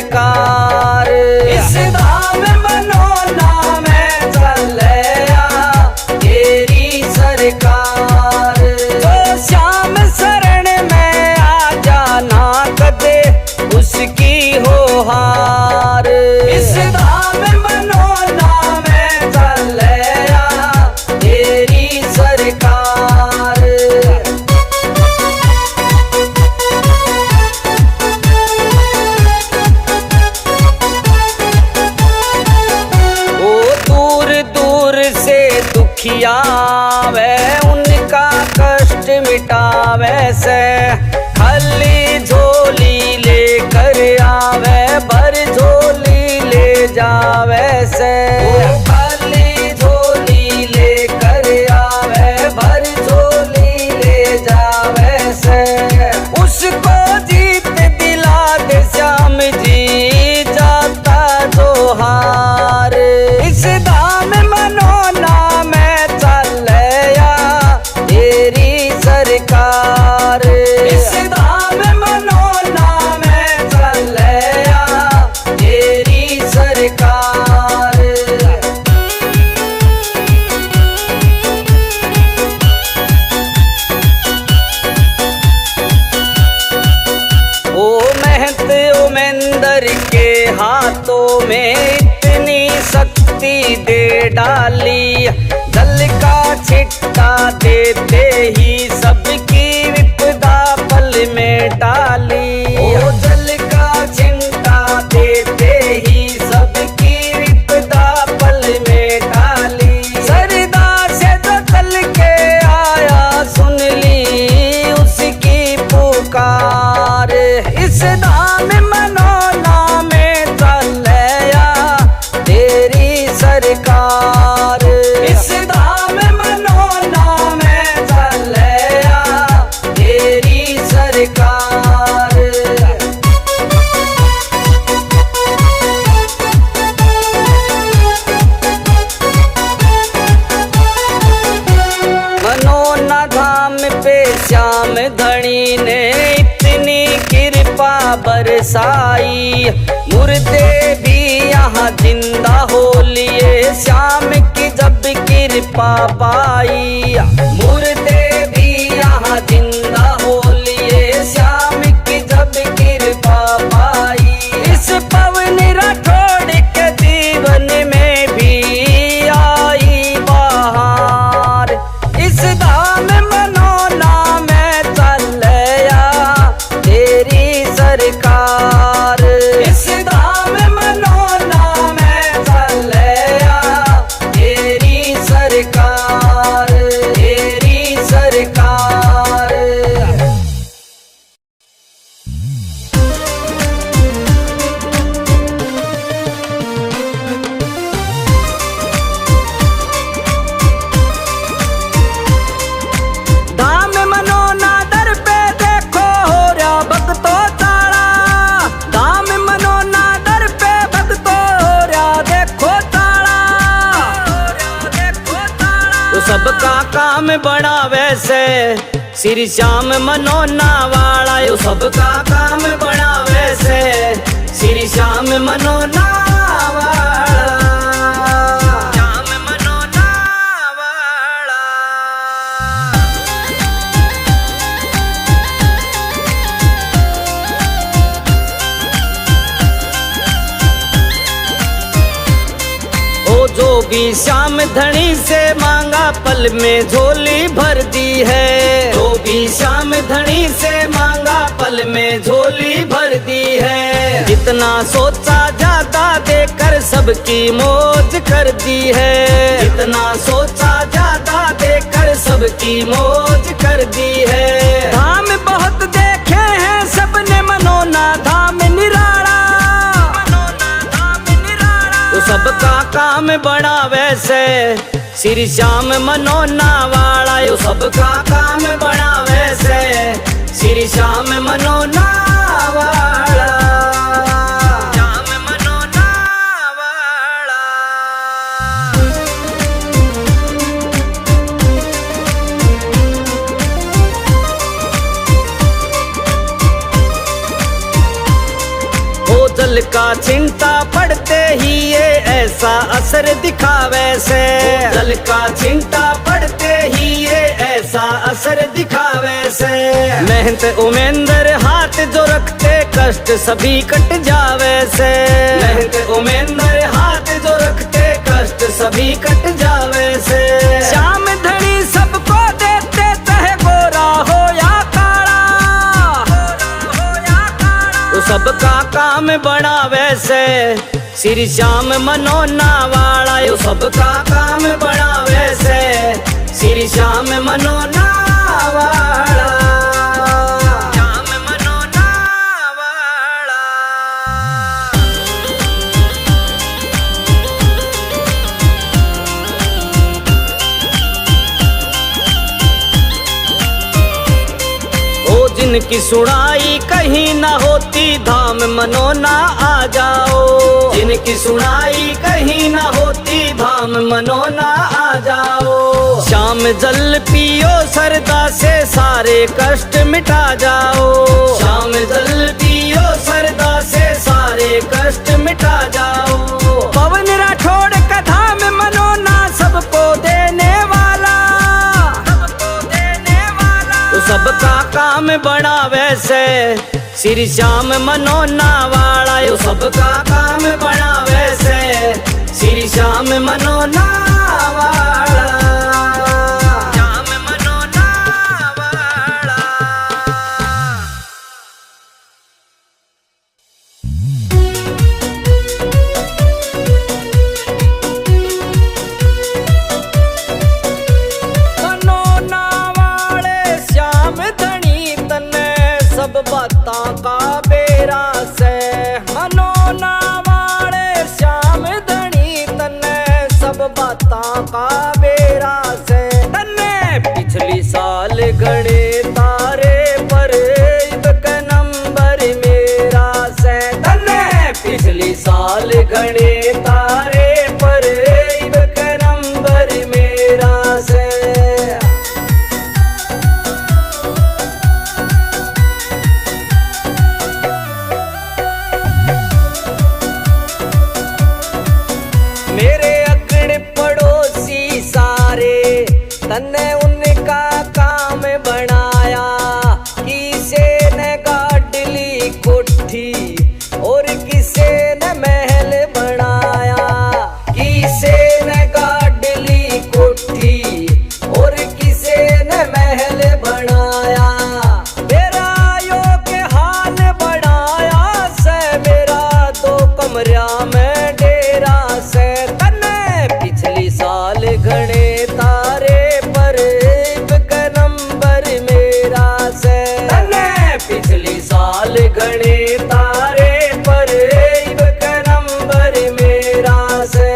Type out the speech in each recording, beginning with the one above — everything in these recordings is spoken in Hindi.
सरकार। इस धाम मनोना में चलया तेरी सरकार। जो श्याम शरण में आ जाना कदे उसकी हो हार। इस धाम मनोना में चलया तेरी सरकार। दुखियावे उनका कष्ट मिटावे से खाली झोली लेकर आवे भर झोली ले जावे से। खाली झोली लेकर आवे भर झोली ले जावे से। उसको जीत दिला दे श्याम जी जाता जो हार। इस धाम मनोना सरकार। इस धाम मनोना में चलया तेरी सरकार। ओ महंत ओ महेंद्र के हाथों में इतनी शक्ति दे डाली। जल का छिट्टा देते ही सबकी विपदा पल में डाली। ओ जल का छिट्टा देते ही सबकी विपदा पल में डाली। सरदा से जो चल के आया सुन ली उसकी पुकार। इस धाम मनोना में चलया तेरी सरकार। इस धाम मनोना में चलया तेरी सरकार। मनोना धाम पे श्याम धनी ने इतनी कृपा बरसाई। मुर्दे भी यहाँ जिंदा हो लिए श्याम की जब कृपा पाई। मुर्दे भी यहाँ जिंदा हो लिए श्याम की जब कृपा पाई। इस पवन राठौड़ के जीवन में भी आई बहार। इस धाम मनोना में चलया तेरी सरकार। इस धाम मनोना में चलया तेरी सरकार। तेरी सरकार। धाम मनोना दर पे देखो हो रहा भक्तो ताड़ा। धाम मनोना दर पे भक्तो हो रहा देखो ताड़ा। तो सबका काम बड़ा वैसे श्री श्याम मनोना वाला। यो सबका काम बड़ा वैसे श्री श्याम मनोना वाला। श्याम मनोना वाला। ओ जो भी श्याम धनी से मांगा पल में झोली भर दी है। जो भी श्याम धनी से मांगा पल में झोली भर दी है। जितना सोचा ज्यादा देकर सबकी मौज कर दी है। जितना सोचा ज्यादा देकर सबकी मौज कर दी है। धाम बहुत देखे हैं सबने मनोना धाम निराला। तो सबका काम बड़ा वैसे श्री श्याम मनोना वाला। यो सबका काम बड़ा वैसे श्री श्याम मनोना वाला। श्याम मनोना वाला। जल का चिंता पड़ते ही ये ऐसा असर दिखावे से, जल का चिंता पड़ते ही ये ऐसा असर दिखावे से। मेहनत उमेंदर हाथ जो रखते कष्ट सभी कट जावे से, मेहनत उमेंदर हाथ जो रखते कष्ट सभी कट जावे से। श्याम धनी सबको देते चाहे गोरा हो या काला, तो सबका काम बनावे से श्री श्याम मनोना वाला, यो सबका काम बनावे से श्री श्याम मनोना वाला। जिनकी सुनाई कहीं ना होती धाम मनोना आ जाओ, जिनकी सुनाई कहीं ना होती धाम मनोना आ जाओ। शाम जल पियो सरदा से सारे कष्ट मिटा जाओ, शाम जल पियो सरदा से सारे कष्ट मिटा जाओ। पवन राठौड़ का धाम मनोना सबको देने वाला, तो सबका काम बनावे से श्री श्याम मनोना वाला, यो सबका काम बनावे से श्री श्याम मनोना वाला। श्याम मनोना वाला। मनोना वाले श्याम धनी तने सब बातां का बेरा से, मनोना वाले श्याम धनी तने सब बातां का बेरा से। तने पिछली साल घड़े तारे पर इब के नंबर मेरा से, तने पिछली साल घड़े तारे पर इब के नंबर मेरा से। मेरे अगड़ पड़ोसी सारे तन्ने उनका काम बनाया, किसे ने गाडली कोठी और किसे ने महल बनाया, किसे ने गाडली कोठी और किसे ने महल बनाया। मेरा यो के हाल बनाया से मेरा 2 कमरा में डेरा से। तन्ने पिछली साल घड़े तारे पर इब के नंबर मेरा से, तन्ने पिछली साल घड़े तारे पर इब के नंबर मेरा से।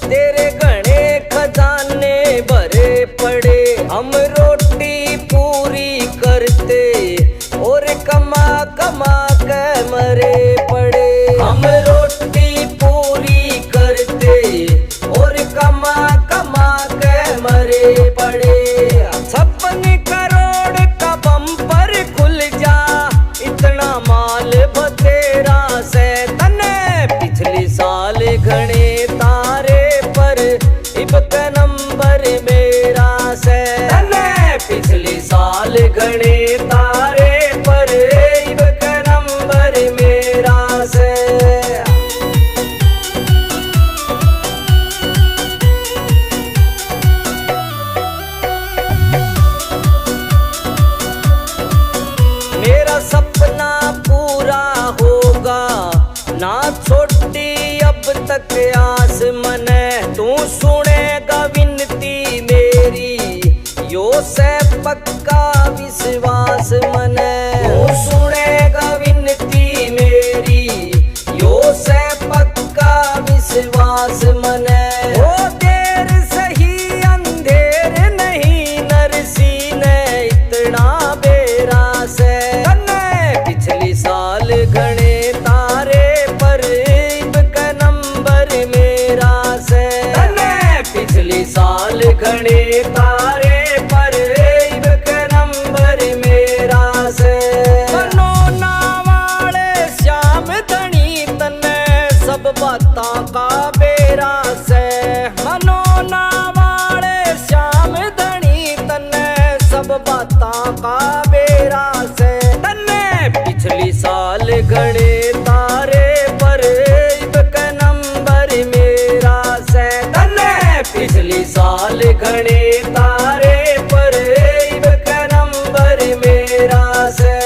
तेरे घने खजाने भरे पड़े, हम रोटी पूरी करते और कमा कमा के मरे पड़े। हम रोटी पूरी करते और कमा कमा के मरे पड़े। 56 करोड़ का बम्पर खुल जा इतना माल बतेरा से। तने पिछली साल घने तारे पर इब के नंबर मेरा से, तने पिछली साल घने तारे पर इब के नंबर मेरा से। मेरा सपना पूरा होगा ना छोटी अब तक आस मने, तू सुनेगा विनती मेरी यो से पक्का विश्वास मने। तू सुनेगा विनती मेरी यो से पक्का विश्वास मने। ओ देर सही अंधेर नहीं नरसी ने इतना बेरा से, तने घड़े तारे पर इब का नंबर मेरा सैतन पिछली साल घड़े तारे पर इब का नंबर मेरा से।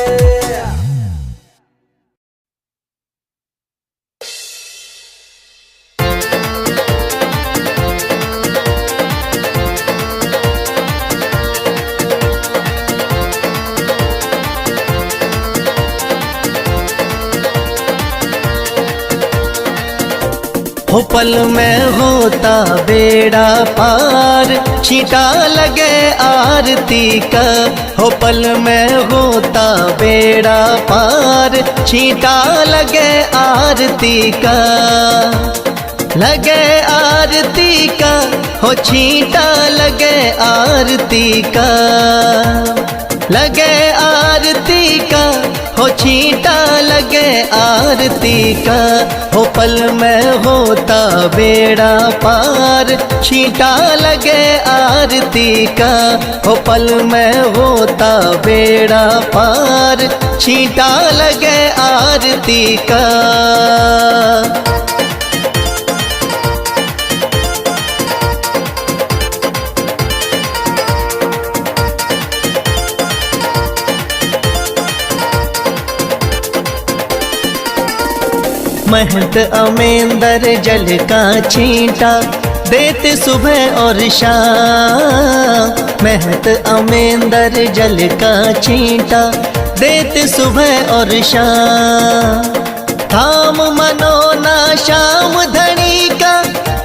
हो पल में होता बेड़ा पार, छींटा लगे आरती का। हो पल में होता बेड़ा पार, छींटा लगे आरती का। लगे आरती का, हो छींटा लगे आरती का। लगे आरती का, हो छींटा लगे आरती का। हो पल में होता बेड़ा पार, छींटा लगे आरती का। हो पल में होता बेड़ा पार, छींटा लगे आरती का। महंत अमेंदर जल का छींटा देते सुबह और शाम। महंत अमेंदर जल का छींटा देते सुबह और शाम। थाम मनोना श्याम धनी का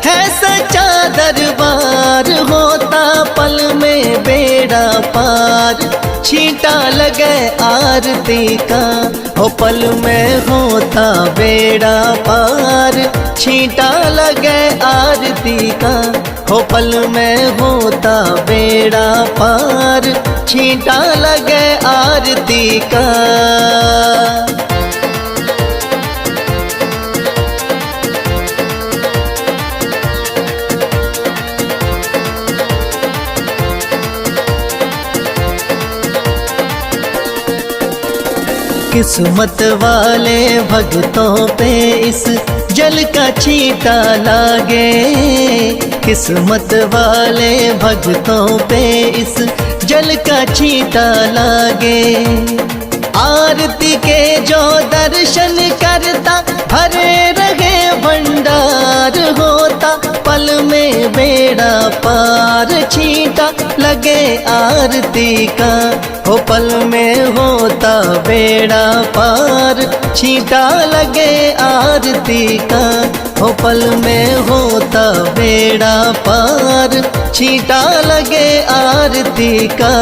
है सच्चा दरबार। होता पल में बेड़ा पार, छींटा लगे आरती का। हो पल में होता बेड़ा पार, छींटा लगे आरती का। हो पल में होता बेड़ा पार, छींटा लगे आरती का। किस्मत वाले भक्तों पे इस जल का छींटा लागे। किस्मत वाले भक्तों पे इस जल का छींटा लागे। आरती के जो दर्शन करता भरे रहे भंडार। होता पल में बेड़ा पार, छींटा लगे आरती का। हो पल में होता बेड़ा पार, छींटा लगे आरती का। हो पल में होता बेड़ा पार, छींटा लगे आरती का।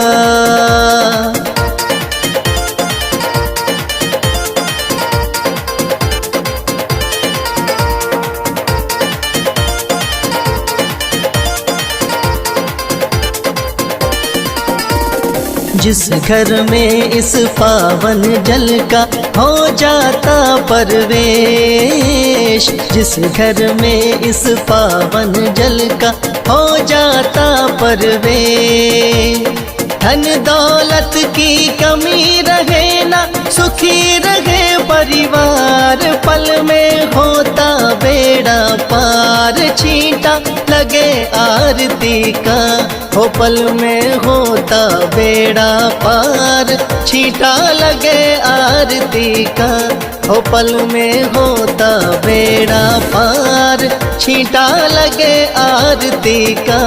जिस घर में इस पावन जल का हो जाता परवेश। जिस घर में इस पावन जल का हो जाता परवेश। धन दौलत की कमी रहे ना, सुखी रहे परिवार। पल में होता बेड़ा पार, छींटा लगे आरती का। हो पल में होता बेड़ा पार, छींटा लगे आरती का। हो पल में होता बेड़ा पार, छींटा लगे आरती का।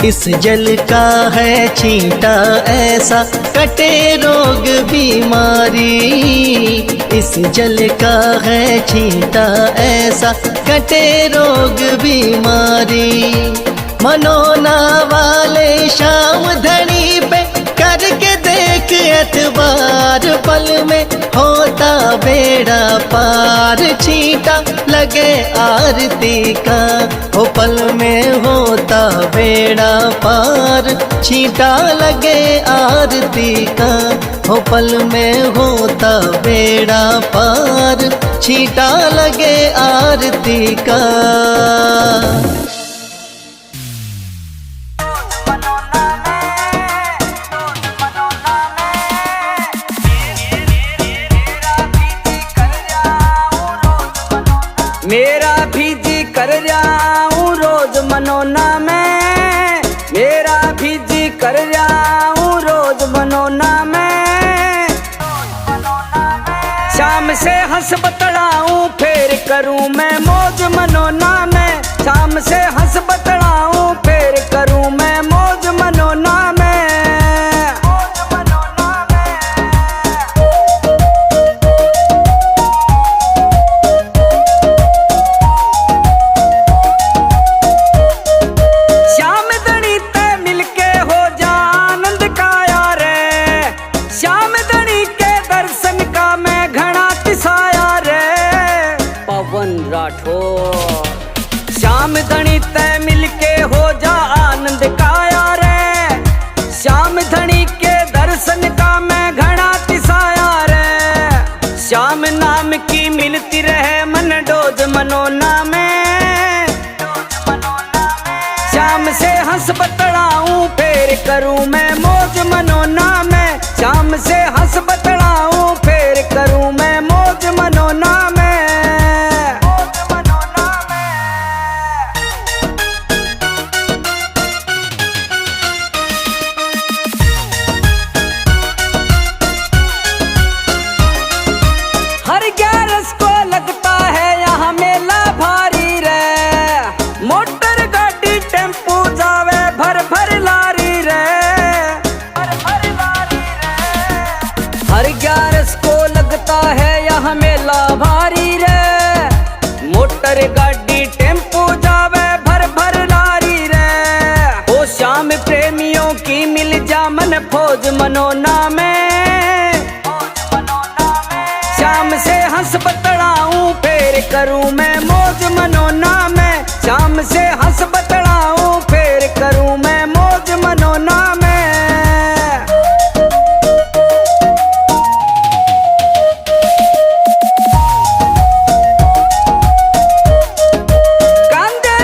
इस जल का है छींटा ऐसा, कटे रोग बीमारी। इस जल का है छींटा ऐसा, कटे रोग बीमारी। मनोना वाले श्याम धनी पे करके देख एतबार पल में होता बेड़ा पार, छींटा लगे आरती का हो पल में होता बेड़ा पार, छींटा लगे आरती का हो पल में होता बेड़ा पार, छींटा लगे आरती का। मेरा भी जी कर जाऊं रोज मनोना में, मेरा भी जी कर जाऊं रोज मनोना में। शाम से हंस बतलाऊं फिर करूं मैं मौज मनोना में, शाम से हंस बतलाऊं फिर करूं मैं मौज मनोना में। श्याम धनी तय मिलके हो जा आनंद काया रे, श्याम धनी के दर्शन का मैं घना तिसाया रे। श्याम नाम की मिलती रहे मन डोज मनोना में, श्याम से हंस बतलाऊं फिर करूं मैं मौज मनोना में, श्याम से हंस बतलाऊं फिर करूं मैं मौज मनोना में। हर 11 को लगता है यहाँ मेला भारी रे, मोटर गाड़ी टेम्पो जावे भर भर लारी रे। ओ श्याम प्रेमियों की मिल जा मन फौज मनोना में, श्याम से हंस बतलाऊं फिर करूं मैं मौज मनोना में, श्याम से हंस बतलाऊं फिर करूं मैं मौज मनोना में। कांधे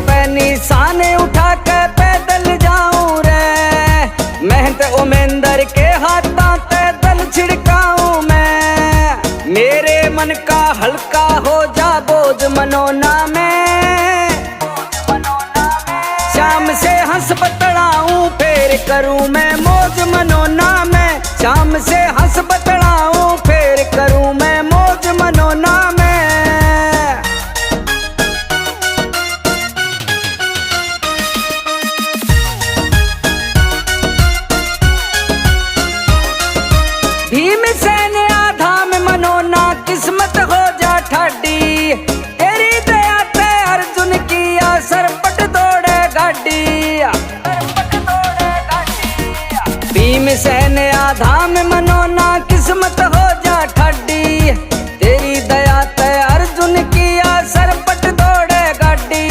पे निशाने उठा के पैदल जाऊं रे, मेहनत उमेंदर के हाथों पे दल छिड़काऊं मैं। मेरे मन का हल्का हो जा बोझ मनोना में, शाम से हंस बतलाऊं फिर करूं मैं मौज मनोना में, शाम से हंस बतलाऊं फिर करूं मैं मौज मनोना में। भीमसेन आधाम मनोना किस्मत हो जा ठाडी, तेरी दया ते अर्जुन किया सरपट दौड़े गाड़ी। भीमसेन आधाम मनोना किस्मत हो जा ठाडी, तेरी दया ते अर्जुन किया सरपट दौड़े गाड़ी।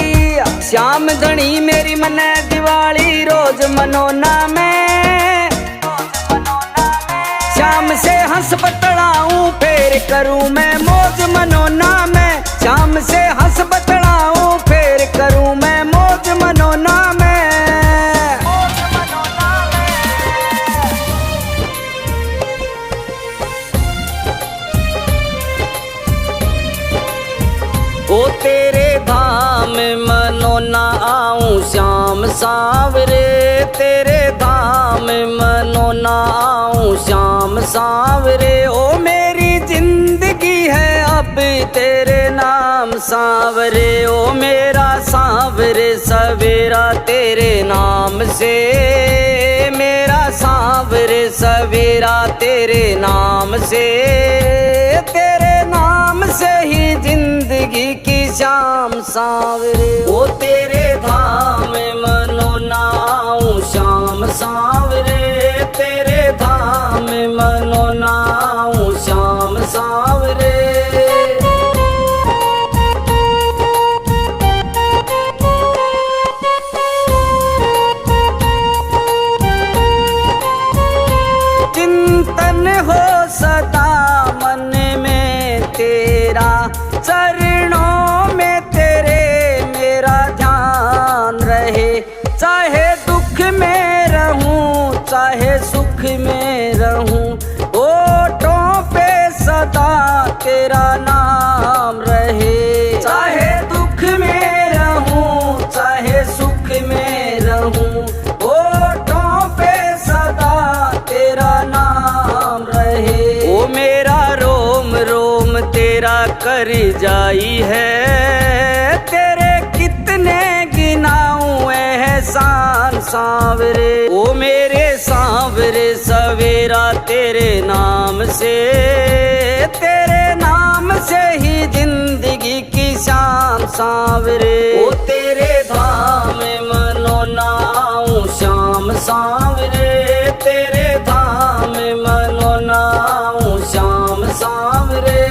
श्याम धनी मेरी मने दिवाली रोज मनोना में, श्याम से हंस बतलाऊं फिर करूं मैं मौज मनोना में, श्याम से हंस बतलाऊं फिर करूं मैं मौज मनोना में। ओ तेरे धाम मनोना आऊं श्याम सांवरे, तेरे धाम मनोना आऊं श्याम सांवरे। ओ मेरी जिंदगी है अब तेरे नाम सांवरे, ओ मेरा सांवरे सवेरा तेरे नाम से, मेरा सांवरे सवेरा तेरे नाम से। जिंदगी की शाम सांवरे। ओ तेरे धाम मनो नाऊं श्याम सांवरे, तेरे धाम मनो नाऊं श्याम सांवरे। चिंतन हो सदा मन में तेरा, चरणों में तेरे मेरा ध्यान रहे। चाहे दुख में रहूं चाहे सुख में रहूं, होठों पे सदा तेरा नाम रहे। चाहे दुख में रहूं चाहे सुख में रहूं, होठों पे सदा तेरा नाम रहे। ओ मेरा रोम रोम तेरा कर जाई है, तेरे कितने गिनाऊं एहसान सांवरे। ओ मेरे सांवरे सवेरा तेरे नाम से, तेरे नाम से ही जिंदगी की शाम सांवरे। ओ तेरे धाम मनो नाऊं श्याम सांवरे, तेरे धाम मनो नाऊं श्याम सांवरे।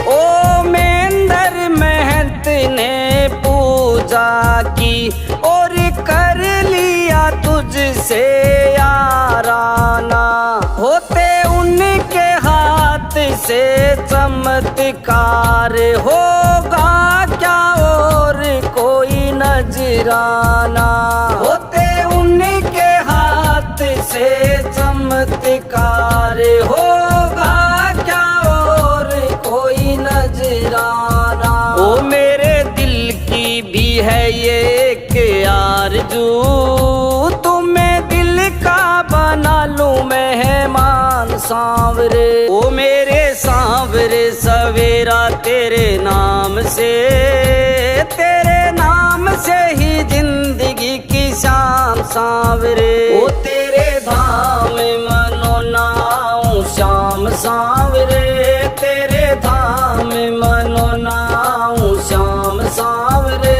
ओ मेंदर महंत ने पूजा की और कर लिया तुझसे याराना, होते उनके हाथ से चमत्कार, होगा क्या और कोई नजराना। होते उनके हाथ से चमत्कार, होगा क्या और कोई नजराना। ओ मेरे दिल की भी है ये एक आरज़ू, तुम्हें दिल का बना लूं मेहमान सांवरे। ओ मेरे सांवरे सवेरा तेरे नाम से, तेरे नाम से ही जिंदगी की शाम सांवरे। ओ तेरे धाम मनो नाऊं श्याम सांवरे, तेरे धाम मनो नाऊं श्याम सांवरे।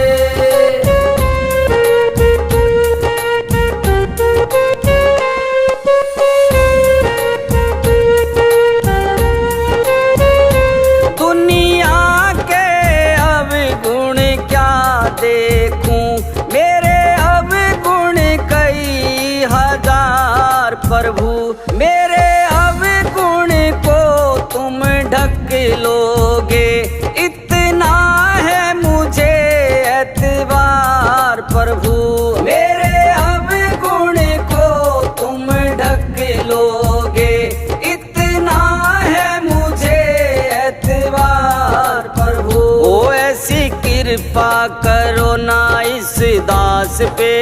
दुनिया के अवगुण क्या देखूं, मेरे अवगुण कई हजार प्रभु। मेरे अवगुण को तुम ढक लोगे, इतना है मुझे एतबार प्रभु। मेरे अवगुण को तुम ढक लोगे, इतना है मुझे एतबार प्रभु। ओ ऐसी कृपा करो ना इस दास पे,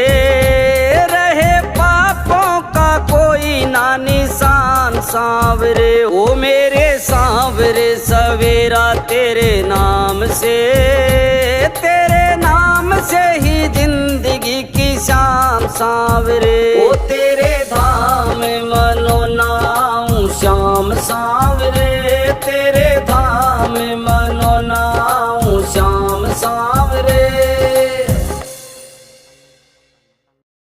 रहे पापों का कोई ना निशान सांवरे। ओ मेरे सांवरे सवेरा तेरे नाम से, तेरे नाम से ही जिंदगी की शाम सांवरे। ओ तेरे धाम मनो नाऊं श्याम सांवरे, तेरे